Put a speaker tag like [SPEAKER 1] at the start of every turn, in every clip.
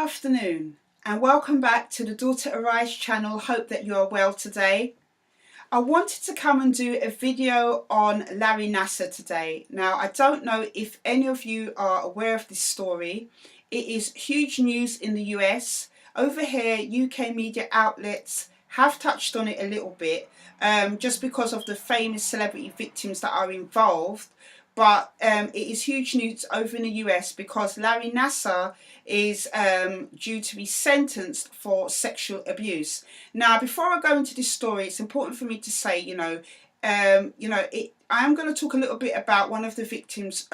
[SPEAKER 1] Afternoon and welcome back to the Daughter Arise channel. Hope that you are well today. I wanted to come and do a video on Larry Nassar today. Now, I don't know if any of you are aware of this story. It is huge news in the US. Over here, UK media outlets have touched on it a little bit, just because of the famous celebrity victims that are involved. But it is huge news over in the US because Larry Nassar is due to be sentenced for sexual abuse. Now, before I go into this story, it's important for me to say, I am going to talk a little bit about one of the victims'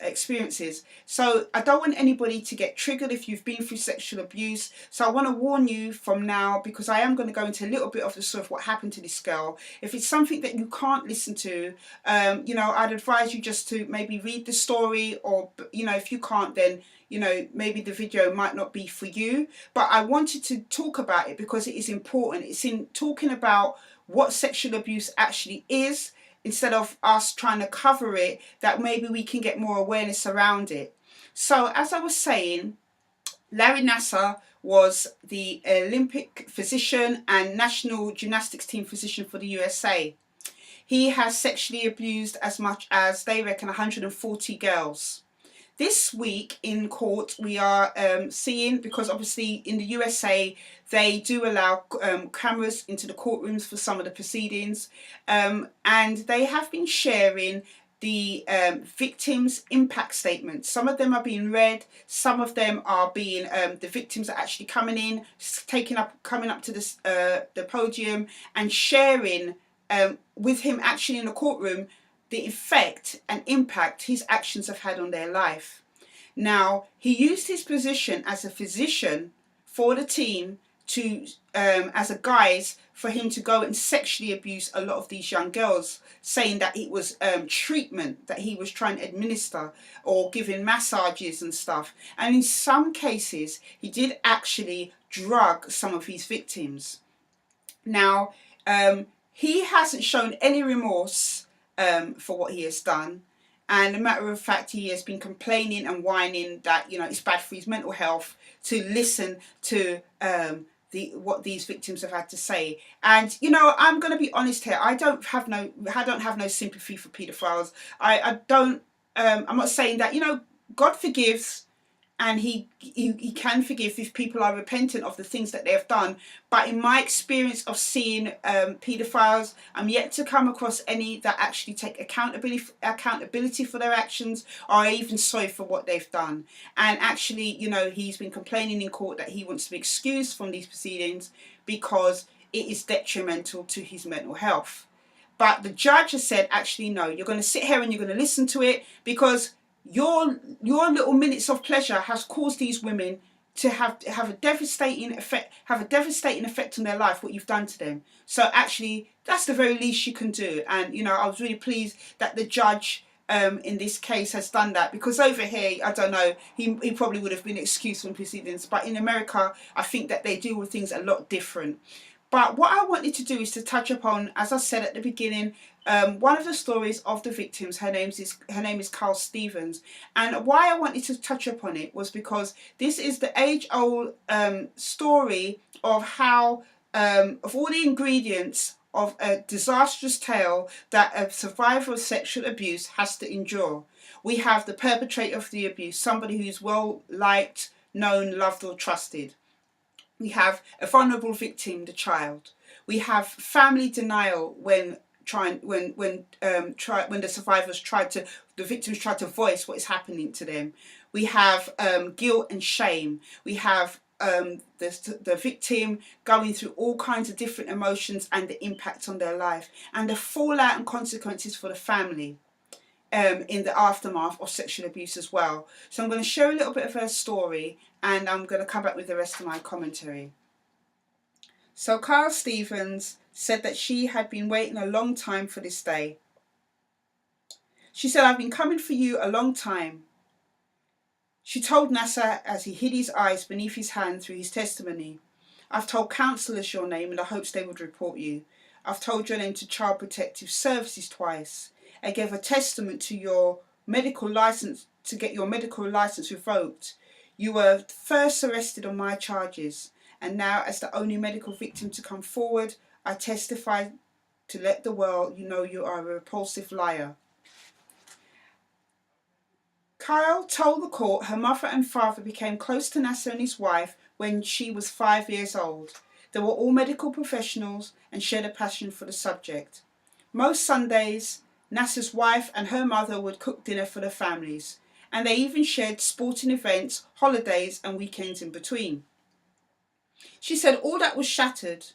[SPEAKER 1] experiences. So I don't want anybody to get triggered if you've been through sexual abuse. So I want to warn you from now, because I am going to go into a little bit of the sort of what happened to this girl. If it's something that you can't listen to, I'd advise you just to maybe read the story, or, if you can't, then maybe the video might not be for you. But I wanted to talk about it because it is important. It's in talking about what sexual abuse actually is, instead of us trying to cover it, that maybe we can get more awareness around it. So as I was saying, Larry Nassar was the Olympic physician and National Gymnastics team physician for the USA. He has sexually abused as much as, they reckon, 140 girls. This week in court, we are seeing, because obviously in the USA, they do allow cameras into the courtrooms for some of the proceedings, and they have been sharing the victims' impact statements. Some of them are being read, some of them are being, the victims are actually coming in, coming up to the podium and sharing with him actually in the courtroom the effect and impact his actions have had on their life. Now, he used his position as a physician for the team to, as a guise for him to go and sexually abuse a lot of these young girls, saying that it was treatment that he was trying to administer, or giving massages and stuff. And in some cases, he did actually drug some of his victims. Now, he hasn't shown any remorse for what he has done, and a matter of fact, he has been complaining and whining that it's bad for his mental health to listen to what these victims have had to say. And I'm going to be honest here, I don't have no sympathy for paedophiles. I'm not saying that, God forgives, and he can forgive if people are repentant of the things that they have done. But in my experience of seeing paedophiles, I'm yet to come across any that actually take accountability for their actions, or are even sorry for what they've done. And actually, he's been complaining in court that he wants to be excused from these proceedings because it is detrimental to his mental health. But the judge has said, actually, no, you're going to sit here and you're going to listen to it, because your little minutes of pleasure has caused these women to have a devastating effect on their life, what you've done to them. So actually, that's the very least you can do. And I was really pleased that the judge in this case has done that, because over here, I don't know, he probably would have been excused from proceedings, but in America, I think that they deal with things a lot different. But what I wanted to do is to touch upon, as I said at the beginning, one of the stories of the victims. Her name is Carl Stevens, and why I wanted to touch upon it was because this is the age-old story of how, of all the ingredients of a disastrous tale that a survivor of sexual abuse has to endure. We have the perpetrator of the abuse, somebody who's well liked, known, loved, or trusted. We have a vulnerable victim, the child. We have family denial when the victims try to voice what is happening to them. We have guilt and shame. We have the victim going through all kinds of different emotions and the impact on their life, and the fallout and consequences for the family in the aftermath of sexual abuse as well. So I'm going to share a little bit of her story, and I'm going to come back with the rest of my commentary. So Carl Stevens said that she had been waiting a long time for this day. She said, "I've been coming for you a long time." She told Nassar as he hid his eyes beneath his hand through his testimony. "I've told counsellors your name in the hopes they would report you. I've told your name to Child Protective Services twice. I gave a testament to your medical license to get your medical license revoked. You were first arrested on my charges, and now, as the only medical victim to come forward, I testify to let the world know you are a repulsive liar. Kyle told the court her mother and father became close to Nassar and his wife when she was 5 years old. They were all medical professionals and shared a passion for the subject. Most Sundays, Nassar's wife and her mother would cook dinner for their families, and they even shared sporting events, holidays and weekends in between. She said all that was shattered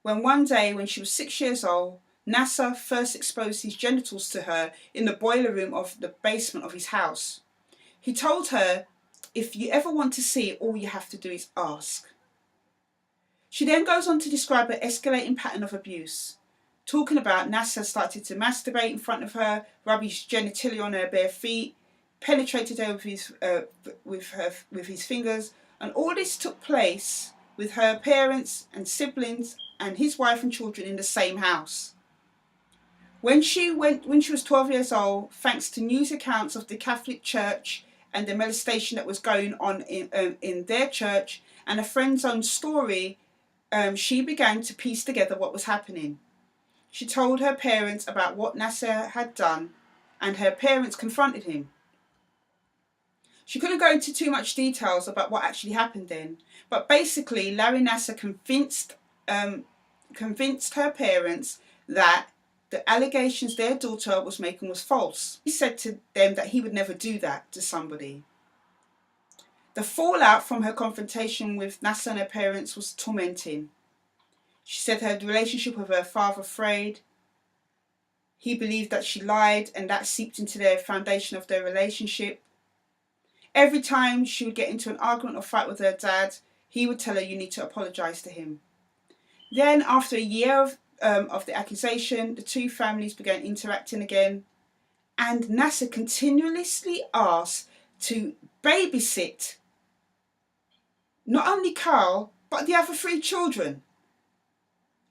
[SPEAKER 1] when one day, when she was 6 years old, Nassar first exposed his genitals to her in the boiler room of the basement of his house. He told her, "If you ever want to see it, all you have to do is ask." She then goes on to describe an escalating pattern of abuse, talking about Nassar started to masturbate in front of her, rub his genitalia on her bare feet, penetrated her with his fingers, and all this took place with her parents and siblings and his wife and children in the same house. When she was 12 years old, thanks to news accounts of the Catholic Church and the molestation that was going on in their church, and a friend's own story, she began to piece together what was happening. She told her parents about what Nassar had done, and her parents confronted him. She couldn't go into too much details about what actually happened then, but basically Larry Nassar convinced her parents that the allegations their daughter was making was false. He said to them that he would never do that to somebody. The fallout from her confrontation with Nassar and her parents was tormenting. She said her relationship with her father frayed. He believed that she lied, and that seeped into the foundation of their relationship. Every time she would get into an argument or fight with her dad, he would tell her, "You need to apologise to him." Then, after a year of the accusation, the two families began interacting again, and Nassar continuously asked to babysit not only Carl, but the other 3 children.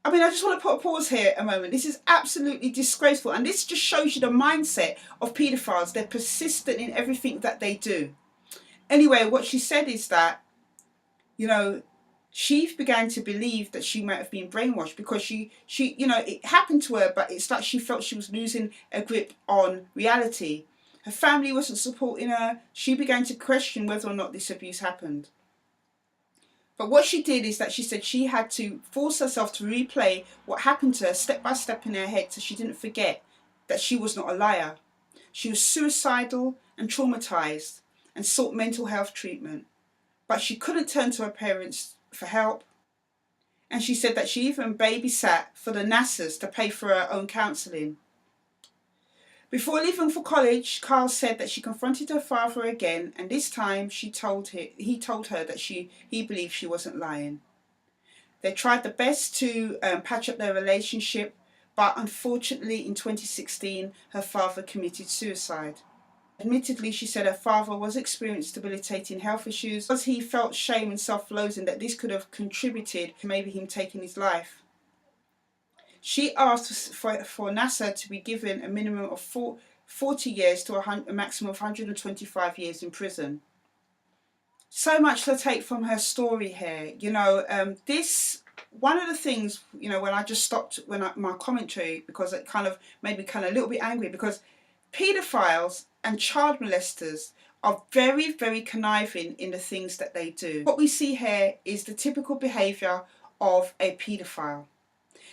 [SPEAKER 1] I mean, I just want to put a pause here a moment. This is absolutely disgraceful, and this just shows you the mindset of paedophiles. They're persistent in everything that they do. Anyway, what she said is that, she began to believe that she might have been brainwashed, because she it happened to her, but it's like she felt she was losing a grip on reality. Her family wasn't supporting her. She began to question whether or not this abuse happened. But what she did is that she said she had to force herself to replay what happened to her step by step in her head, so she didn't forget that she was not a liar. She was suicidal and traumatized and sought mental health treatment, but she couldn't turn to her parents for help. And she said that she even babysat for the Nassars to pay for her own counselling. Before leaving for college, Carl said that she confronted her father again, and this time he told her that he believed she wasn't lying. They tried their best to patch up their relationship, but unfortunately in 2016 her father committed suicide. Admittedly, she said her father was experiencing debilitating health issues, because he felt shame and self-loathing that this could have contributed to maybe him taking his life. She asked for Nassar to be given a minimum of 40 years to a maximum of 125 years in prison. So much to take from her story here. This, one of the things, when I just stopped my commentary, because it kind of made me a little bit angry, because paedophiles and child molesters are very, very conniving in the things that they do. What we see here is the typical behaviour of a paedophile.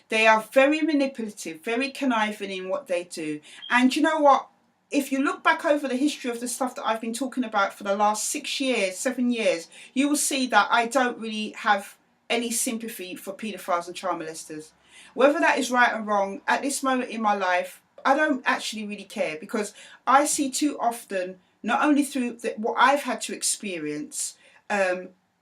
[SPEAKER 1] They are very manipulative, very conniving in what they do. And you know what? If you look back over the history of the stuff that I've been talking about for the last 6 years, 7 years, you will see that I don't really have any sympathy for paedophiles and child molesters. Whether that is right or wrong, at this moment in my life, I don't actually really care, because I see too often, not only through what I've had to experience,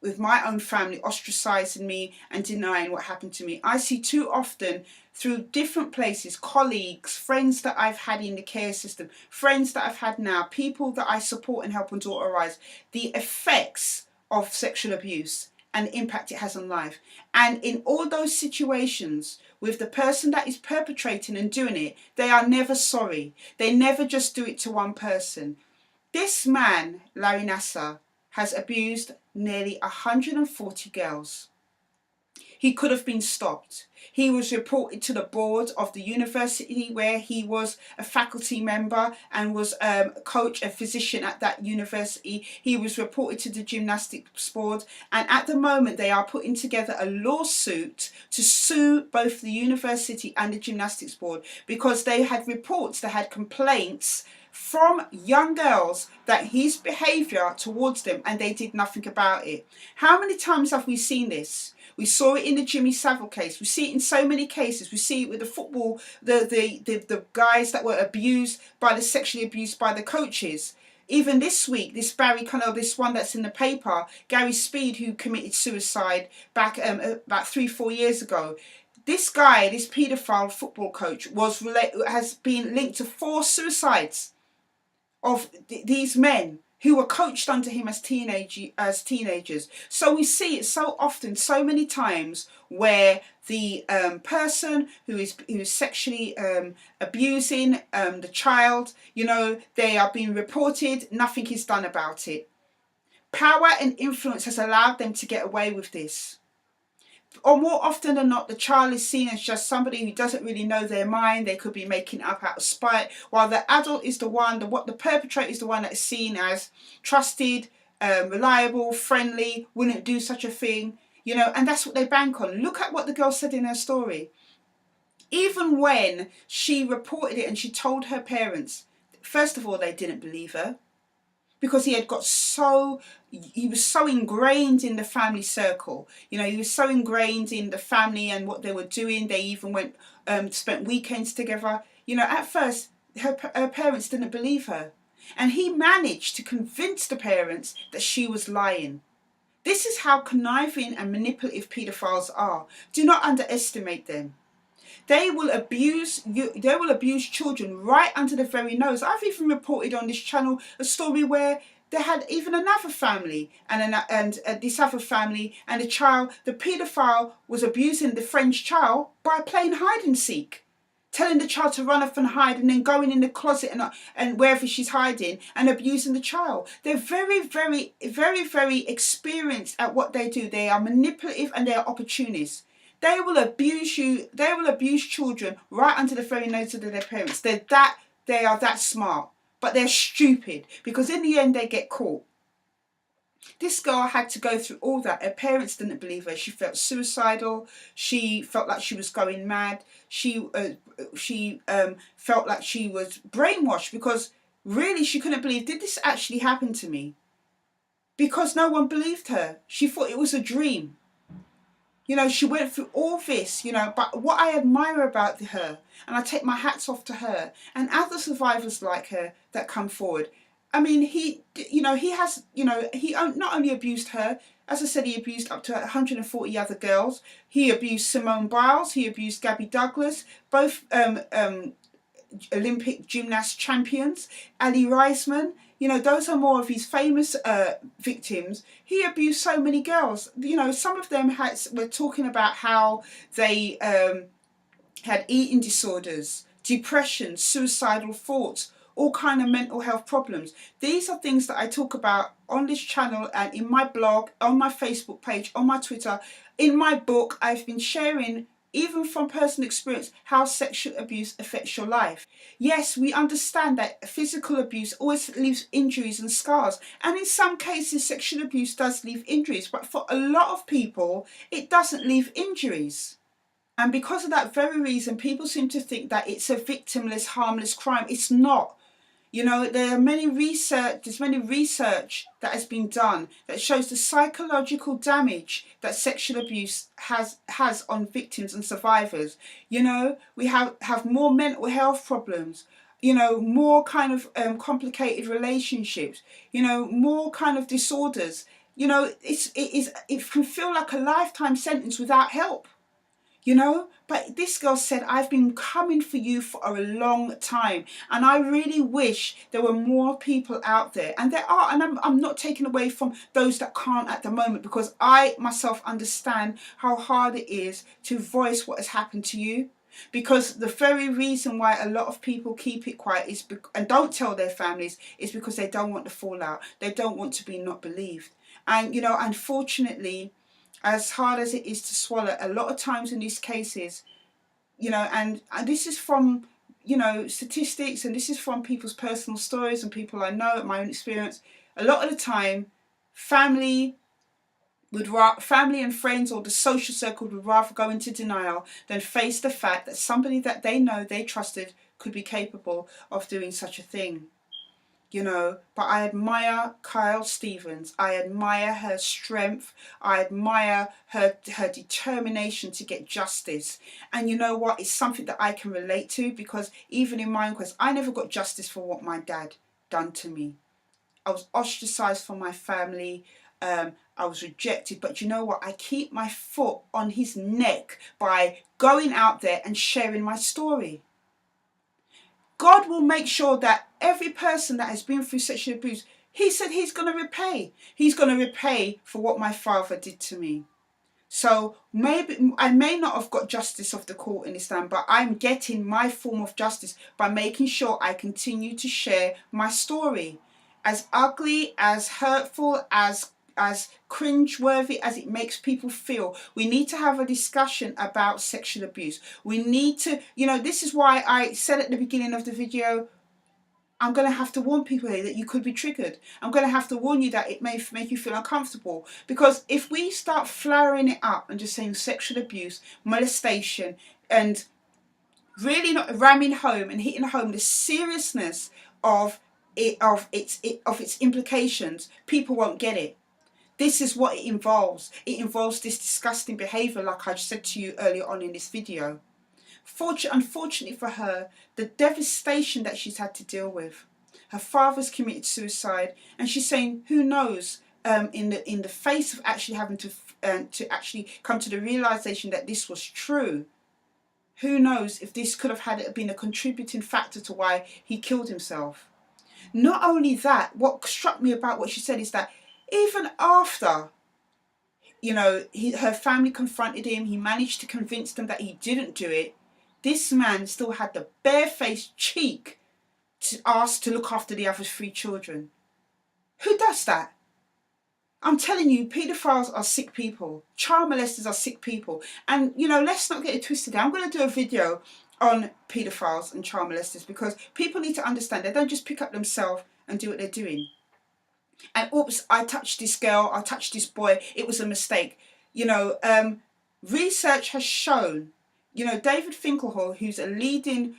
[SPEAKER 1] with my own family ostracising me and denying what happened to me. I see too often through different places, colleagues, friends that I've had in the care system, friends that I've had now, people that I support and help on Daughter Rise, the effects of sexual abuse and the impact it has on life. And in all those situations, with the person that is perpetrating and doing it, they are never sorry. They never just do it to one person. This man, Larry Nassar, has abused nearly 140 girls. He could have been stopped. He was reported to the board of the university where he was a faculty member and was a coach, a physician at that university. He was reported to the gymnastics board, and at the moment they are putting together a lawsuit to sue both the university and the gymnastics board because they had reports, they had complaints from young girls that his behaviour towards them, and they did nothing about it. How many times have we seen this? We saw it in the Jimmy Savile case. We see it in so many cases. We see it with the football, the guys that were abused sexually abused by the coaches. Even this week, this this one that's in the paper, Gary Speed, who committed suicide back about 3-4 years ago. This guy, this paedophile football coach, has been linked to 4 suicides of these men who were coached under him as teenagers. So we see it so often, so many times, where the person who is sexually abusing the child, they are being reported, nothing is done about it. Power and influence has allowed them to get away with this. Or more often than not, the child is seen as just somebody who doesn't really know their mind. They could be making it up out of spite, while the adult is the perpetrator is the one that is seen as trusted, reliable, friendly, wouldn't do such a thing, and that's what they bank on. Look at what the girl said in her story. Even when she reported it and she told her parents, first of all, they didn't believe her, because he was so ingrained in the family circle. He was so ingrained in the family and what they were doing. They even went, spent weekends together. At first, her parents didn't believe her. And he managed to convince the parents that she was lying. This is how conniving and manipulative paedophiles are. Do not underestimate them. They will abuse you. They will abuse children right under the very nose. I've even reported on this channel a story where they had even another family and this other family, and the paedophile was abusing the friend's child by playing hide and seek, telling the child to run off and hide, and then going in the closet and wherever she's hiding and abusing the child. They're very, very, very, very experienced at what they do. They are manipulative and they are opportunists. They will abuse you. They will abuse children right under the very nose of their parents. They are that smart, but they're stupid because in the end they get caught. This girl had to go through all that. Her parents didn't believe her. She felt suicidal. She felt like she was going mad. She felt like she was brainwashed because really she couldn't believe, did this actually happen to me? Because no one believed her. She thought it was a dream. She went through all this, but what I admire about her, and I take my hats off to her and other survivors like her that come forward. I mean, he not only abused her, as I said, he abused up to 140 other girls. He abused Simone Biles, he abused Gabby Douglas, both Olympic gymnast champions, Ali Reisman. Those are more of his famous victims. He abused so many girls. Some of them were talking about how they had eating disorders, depression, suicidal thoughts, all kind of mental health problems. These are things that I talk about on this channel and in my blog, on my Facebook page, on my Twitter. In my book, I've been sharing, even from personal experience, how sexual abuse affects your life. Yes, we understand that physical abuse always leaves injuries and scars. And in some cases, sexual abuse does leave injuries. But for a lot of people, it doesn't leave injuries. And because of that very reason, people seem to think that it's a victimless, harmless crime. It's not. There's many research that has been done that shows the psychological damage that sexual abuse has on victims and survivors. We have more mental health problems, more kind of complicated relationships, more kind of disorders. It can feel like a lifetime sentence without help. But this girl said, I've been coming for you for a long time, and I really wish there were more people out there, and there are, and I'm not taking away from those that can't at the moment, because I myself understand how hard it is to voice what has happened to you. Because the very reason why a lot of people keep it quiet and don't tell their families is because they don't want the fallout. They don't want to be not believed. And, unfortunately, as hard as it is to swallow, a lot of times in these cases, and this is from, statistics, and this is from people's personal stories and people I know, my own experience, a lot of the time, family and friends or the social circle would rather go into denial than face the fact that somebody that they know, they trusted, could be capable of doing such a thing. But I admire Kyle Stevens. I admire her strength. I admire her determination to get justice. And you know what? It's something that I can relate to, because even in my own quest, I never got justice for what my dad done to me. I was ostracized from my family. I was rejected. But you know what? I keep my foot on his neck by going out there and sharing my story. God will make sure that every person that has been through sexual abuse, he said he's going to repay. He's going to repay for what my father did to me. So maybe I may not have got justice of the court in Islam, but I'm getting my form of justice by making sure I continue to share my story. As ugly, as hurtful, as cringeworthy as it makes people feel, we need to have a discussion about sexual abuse. We need to, this is why I said at the beginning of the video, I'm going to have to warn people here that you could be triggered. I'm going to have to warn you that it may make you feel uncomfortable. Because if we start flowering it up and just saying sexual abuse, molestation, and really not ramming home and hitting home the seriousness of its implications, people won't get it. This is what it involves. It involves this disgusting behaviour, like I said to you earlier on in this video. Unfortunately for her, the devastation that she's had to deal with. Her father's committed suicide, and she's saying, who knows, in the face of actually having to actually come to the realisation that this was true, who knows if this could have been a contributing factor to why he killed himself. Not only that, what struck me about what she said is that even after, her family confronted him, he managed to convince them that he didn't do it, this man still had the barefaced cheek to ask to look after the other 3 children. Who does that? I'm telling you, paedophiles are sick people. Child molesters are sick people. And, let's not get it twisted. I'm going to do a video on paedophiles and child molesters, because people need to understand they don't just pick up themselves and do what they're doing. And oops, I touched this girl, I touched this boy, it was a mistake. Research has shown, David Finkelhall, who's a leading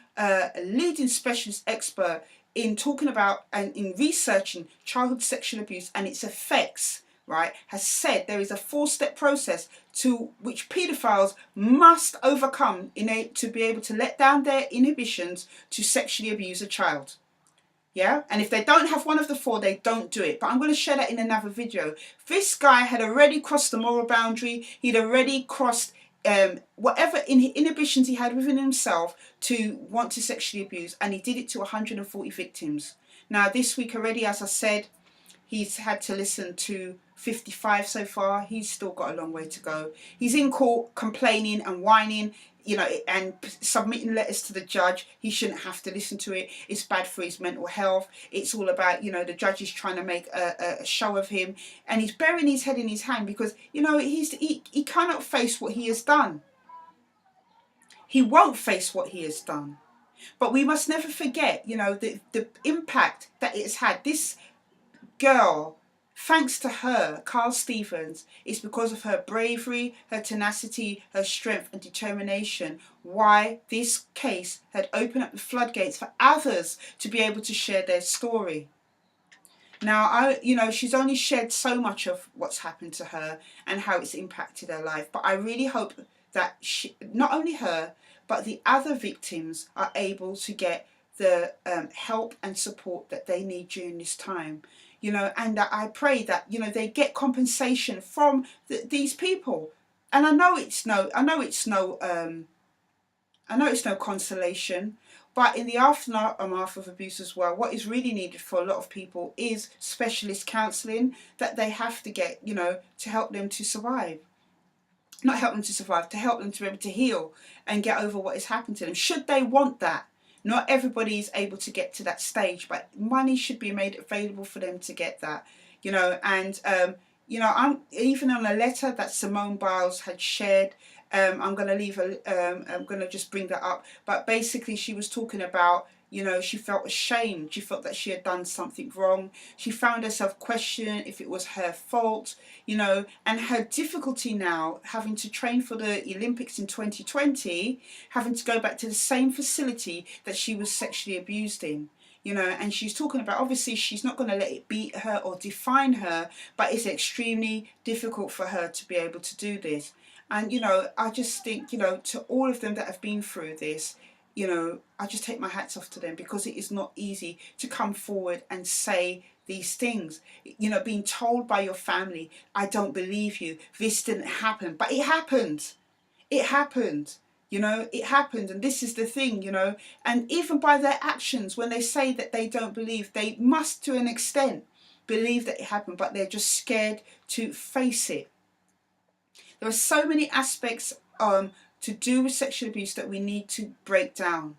[SPEAKER 1] specialist expert in talking about and in researching childhood sexual abuse and its effects, right, has said there is a 4-step process to which paedophiles must overcome to be able to let down their inhibitions to sexually abuse a child. Yeah, and if they don't have one of the 4, they don't do it. But I'm going to share that in another video. This guy had already crossed the moral boundary. He'd already crossed whatever inhibitions he had within himself to want to sexually abuse, and he did it to 140 victims. Now, this week already, as I said, he's had to listen to 55 so far. He's still got a long way to go. He's in court complaining and whining, and submitting letters to the judge. He shouldn't have to listen to it. It's bad for his mental health. It's all about, the judge is trying to make a show of him, and he's burying his head in his hand because, he cannot face what he has done. He won't face what he has done. But we must never forget, the impact that it has had. This girl, thanks to her, Carl Stevens, it's because of her bravery, her tenacity, her strength and determination, why this case had opened up the floodgates for others to be able to share their story. Now, she's only shared so much of what's happened to her and how it's impacted her life, but I really hope that not only her, but the other victims are able to get the help and support that they need during this time. And that I pray that, they get compensation from these people. And I know it's no consolation, but in the aftermath of abuse as well, what is really needed for a lot of people is specialist counselling that they have to get, to help them to survive. not help them to survive, to help them to be able to heal and get over what has happened to them, should they want that. Not everybody is able to get to that stage, but money should be made available for them to get that, you know. And I'm even on a letter that Simone Biles had shared. I'm going to leave I'm going to just bring that up. But basically, she was talking about, you know, she felt ashamed. She felt that she had done something wrong. She found herself questioning if it was her fault, you know, and her difficulty now having to train for the Olympics in 2020, having to go back to the same facility that she was sexually abused in. You know, and she's talking about, obviously she's not going to let it beat her or define her, but it's extremely difficult for her to be able to do this. And, you know, I just think, you know, to all of them that have been through this, you know, I just take my hats off to them, because it is not easy to come forward and say these things. You know, being told by your family, I don't believe you, this didn't happen, but it happened. It happened. You know, it happened, and this is the thing, you know, and even by their actions, when they say that they don't believe, they must to an extent believe that it happened, but they're just scared to face it. There are so many aspects to do with sexual abuse that we need to break down,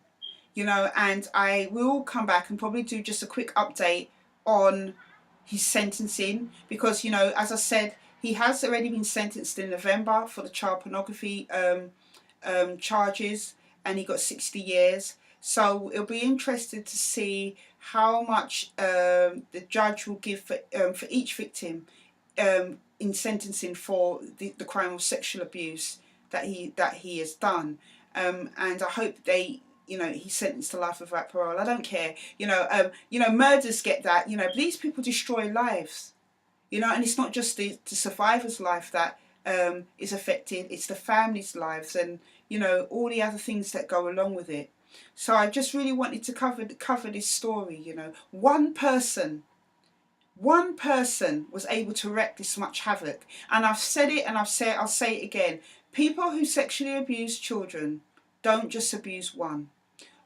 [SPEAKER 1] you know, and I will come back and probably do just a quick update on his sentencing, because, you know, as I said, he has already been sentenced in November for the child pornography charges, and he got 60 years. So it'll be interesting to see how much the judge will give for each victim in sentencing for the crime of sexual abuse that he has done. And I hope they, you know, he's sentenced to life without parole. I don't care. You know, murders get that. You know, these people destroy lives. You know, and it's not just the survivor's life that is affected. It's the family's lives, and, you know, all the other things that go along with it. So I just really wanted to cover this story. You know, one person was able to wreak this much havoc. And I've said it, and I'll say it again. People who sexually abuse children don't just abuse one.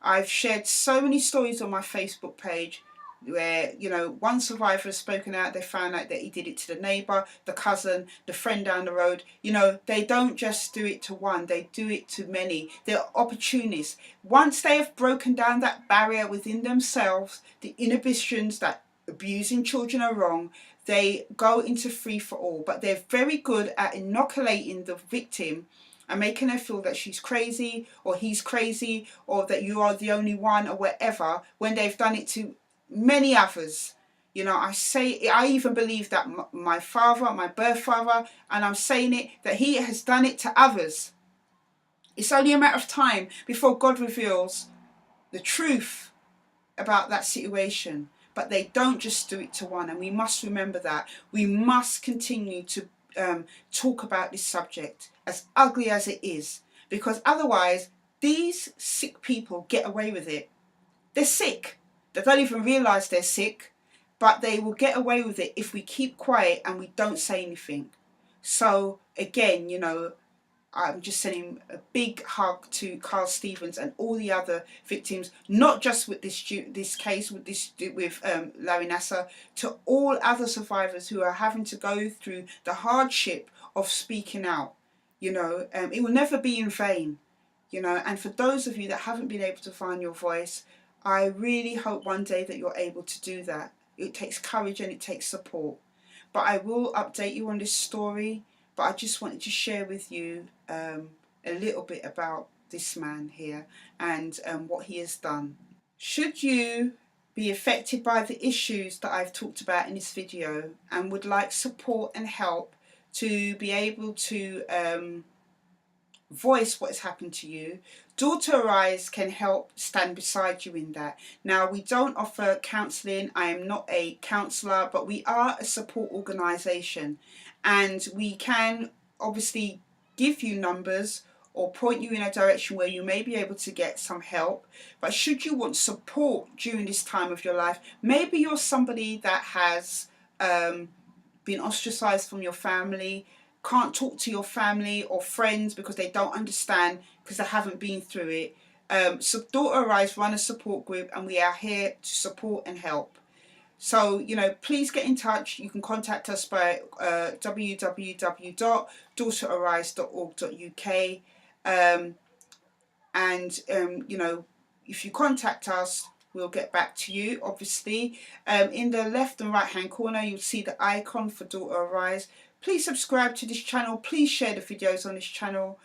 [SPEAKER 1] I've shared so many stories on my Facebook page where, you know, one survivor has spoken out. They found out that he did it to the neighbour, the cousin, the friend down the road. You know, they don't just do it to one, they do it to many. They're opportunists. Once they have broken down that barrier within themselves, the inhibitions that abusing children are wrong, they go into free for all. But they're very good at inoculating the victim and making her feel that she's crazy or he's crazy or that you are the only one or whatever, when they've done it to many others. You know, I even believe that my father, my birth father, and I'm saying it, that he has done it to others. It's only a matter of time before God reveals the truth about that situation. But they don't just do it to one, and we must remember that. We must continue to talk about this subject, as ugly as it is, because otherwise these sick people get away with it. They're sick. They don't even realise they're sick, but they will get away with it if we keep quiet and we don't say anything. So again, you know, I'm just sending a big hug to Carl Stevens and all the other victims, not just with this case, with Larry Nassar, to all other survivors who are having to go through the hardship of speaking out. You know, it will never be in vain. You know, and for those of you that haven't been able to find your voice, I really hope one day that you're able to do that. It takes courage and it takes support. But I will update you on this story. But I just wanted to share with you a little bit about this man here and what he has done. Should you be affected by the issues that I've talked about in this video and would like support and help to be able to voice what has happened to you, Daughter Arise can help stand beside you in that. Now, we don't offer counselling. I am not a counsellor, but we are a support organisation, and we can obviously give you numbers or point you in a direction where you may be able to get some help. But should you want support during this time of your life, maybe you're somebody that has been ostracised from your family, can't talk to your family or friends because they don't understand, because they haven't been through it. So Daughter Arise run a support group, and we are here to support and help. So, you know, please get in touch. You can contact us by www.daughterarise.org.uk. You know, if you contact us, we'll get back to you, obviously. In the left and right hand corner, you'll see the icon for Daughter Arise. Please subscribe to this channel. Please share the videos on this channel.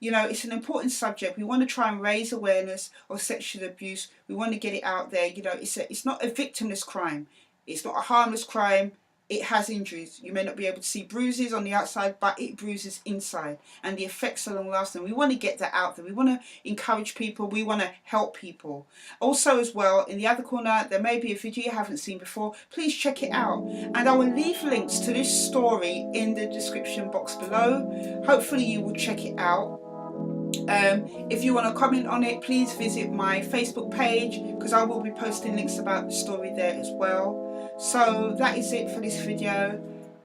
[SPEAKER 1] You know, it's an important subject. We want to try and raise awareness of sexual abuse. We want to get it out there. You know, it's not a victimless crime. It's not a harmless crime. It has injuries. You may not be able to see bruises on the outside, but it bruises inside, and the effects are long lasting. We want to get that out there. We want to encourage people. We want to help people. Also, as well, in the other corner, there may be a video you haven't seen before. Please check it out. And I will leave links to this story in the description box below. Hopefully you will check it out. If you want to comment on it, please visit my Facebook page, because I will be posting links about the story there as well. So that is it for this video.